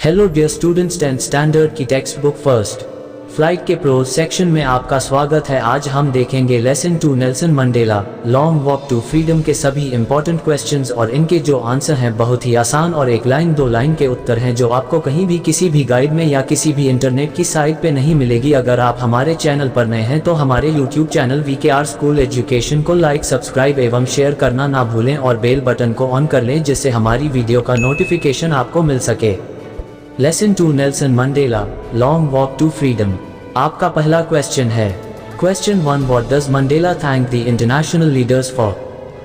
Hello dear students, 10th standard की text book first flight के prose section में आपका स्वागत है। आज हम देखेंगे lesson 2 Nelson Mandela long walk to freedom के सभी इंपॉर्टेंट क्वेश्चंस और इनके जो आंसर हैं बहुत ही आसान और एक लाइन दो लाइन के उत्तर हैं जो आपको कहीं भी किसी भी गाइड में या किसी भी इंटरनेट की साइट पे नहीं मिलेगी। अगर आप हमारे चैनल पर नए हैं तो हमारे YouTube channel VKR school education को लाइक, सब्सक्राइब एवं शेयर करना ना भूलें और बेल बटन को ऑन कर लें जिससे हमारी वीडियो का नोटिफिकेशन आपको मिल सके। Lesson 2 Nelson Mandela long walk to freedom. आपका पहला क्वेश्चन है question 1, what does Mandela thank the international leaders for?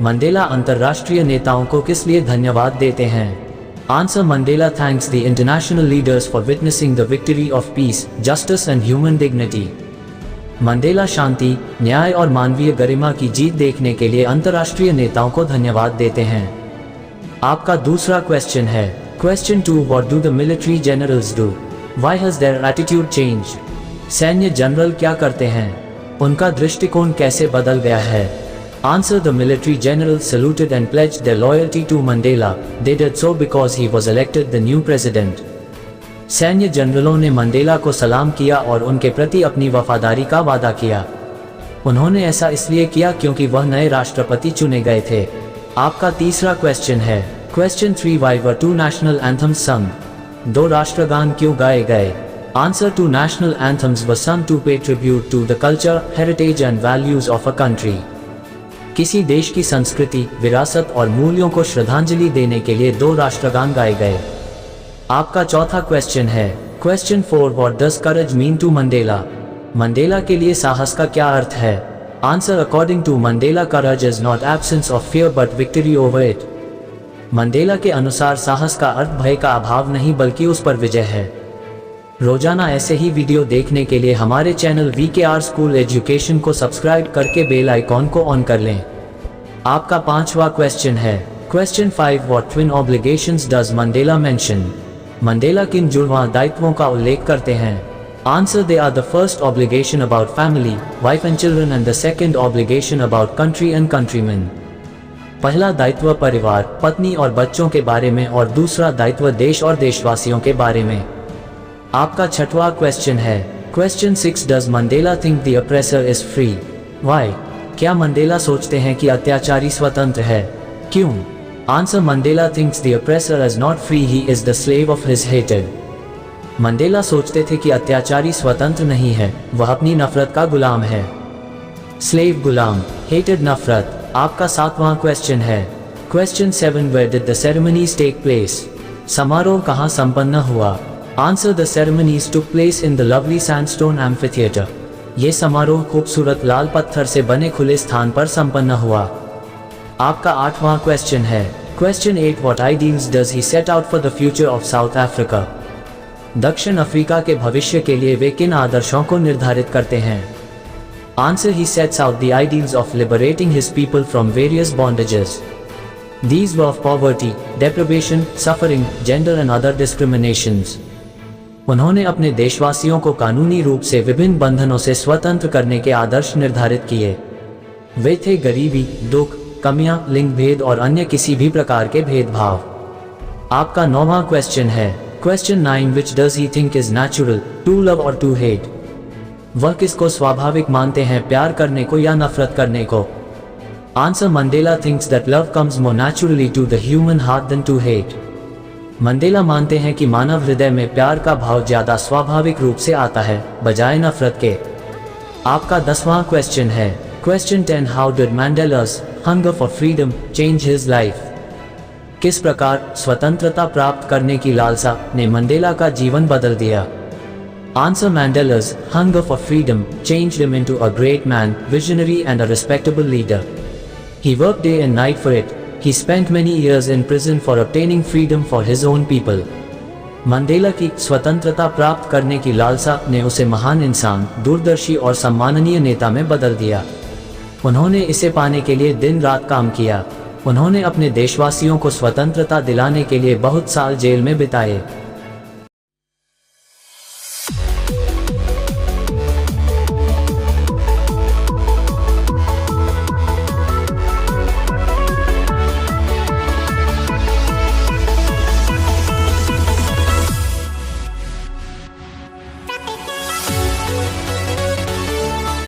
Mandela अंतर्राष्ट्रीय नेताओं को किस लिए धन्यवाद देते हैं? Answer, Mandela thanks the international leaders for witnessing the victory of peace, justice and human dignity. Mandela शांति, न्याय और मानवीय गरिमा की जीत देखने के लिए अंतर्राष्ट्रीय नेताओं को धन्यवाद देते हैं। आपका दूसरा क्वेश्चन है question 2, what do the military generals do? Why has their attitude changed? सैन्य जनरल क्या करते हैं? उनका दृष्टिकोण कैसे बदल गया है? Answer, the military general saluted and pledged their loyalty to Mandela. They did so because he was elected the new president. सैन्य जनरलों ने मंडेला को सलाम किया और उनके प्रति अपनी वफादारी का वादा किया। उन्होंने ऐसा इसलिए किया क्योंकि वह नए राष्ट्रपति चुने गए थे। आपका तीसरा क्वेश्चन है question 3, why were 2 national anthems sung? 2 राष्ट्रगान क्यों गाए गए? Answer, 2 national anthems were sung to pay tribute to the culture, heritage and values of a country. किसी देश की संस्कृति, विरासत और मूल्यों को श्रद्धांजलि देने के लिए 2 राष्ट्रगान गाए गए। आपका चौथा क्वेश्चन है question 4, what does courage mean to Mandela? Mandela के लिए साहस का क्या अर्थ है? Answer, according to Mandela, courage is not absence of fear but victory over it. Mandela के अनुसार साहस का अर्थ भय का अभाव नहीं बल्कि उस पर विजय है। रोजाना ऐसे ही वीडियो देखने के लिए हमारे चैनल VKR स्कूल एजुकेशन को सब्सक्राइब करके बेल आइकॉन को ऑन कर लें। आपका पांचवा क्वेश्चन है question 5, what twin obligations does Mandela mention? Mandela किन जुड़वां दायित्वों का उल्लेख करते हैं? Answer, they are the first obligation about family, wife and children and the second obligation about country and countryman. पहला दायित्व परिवार, पत्नी और बच्चों के बारे में और दूसरा दायित्व देश और देशवासियों के बारे में। आपका छठवां क्वेश्चन है question 6, does Mandela think the oppressor is free? Why? क्या मंडेला सोचते हैं कि अत्याचारी स्वतंत्र है? क्यों? Answer, Mandela thinks the oppressor is not free, he is the slave of his hated. Mandela सोचते थे कि अत्याचारी स्वतंत्र नहीं है, वह अपनी नफरत का गुलाम है। स्लेव गुलाम, हेटेड नफरत। आपका 7वां क्वेश्चन है question 7, where did the ceremonies take place? समारोह कहाँ संपन्न हुआ? Answer, the ceremonies took place in the lovely sandstone amphitheatre. ये समारोह खूबसूरत लाल पत्थर से बने खुले स्थान पर संपन्न हुआ। आपका 8वां क्वेश्चन है question 8, what ideals does he set out for the future of south Africa? दक्षिण अफ्रीका के भविष्य के लिए वे किन आदर्शों को निर्धारित करते हैं? Answer, he sets out the ideals of liberating his people from various bondages. These were of poverty, deprivation, suffering, gender and other discriminations. उन्होंने अपने देशवासियों को कानूनी रूप से विभिन्न बंधनों से स्वतंत्र करने के आदर्श निर्धारित किए। वे थे गरीबी, दुख, कमियां, लिंग भेद और अन्य किसी भी प्रकार के भेदभाव। आपका 9वां क्वेश्चन है question 9, which does he think is natural, to love or to hate? वह किसको स्वाभाविक मानते हैं, प्यार करने को या नफरत करने को? Answer, Mandela thinks that love comes more naturally to the human heart than to hate. Mandela मानते हैं कि मानव हृदय में प्यार का भाव ज्यादा स्वाभाविक रूप से आता है बजाय नफरत के। आपका 10वां क्वेश्चन है question 10, how did Mandela's hunger for freedom change his life? किस प्रकार स्वतंत्रता प्राप्त करने की लालसा ने मंडेला का जीवन बदल दिया? Answer, Mandela's hunger for freedom changed him into a great man, visionary and a respectable leader. He worked day and night for it. He spent many years in prison for obtaining freedom for his own people. Mandela की स्वतंत्रता प्राप्त करने की लालसा ने उसे महान इंसान, दूरदर्शी और सम्माननीय नेता में बदल दिया। उन्होंने इसे पाने के लिए दिन रात काम किया। उन्होंने अपने देशवासियों को स्वतंत्रता दिलाने के लिए बहुत साल जेल में बिताए।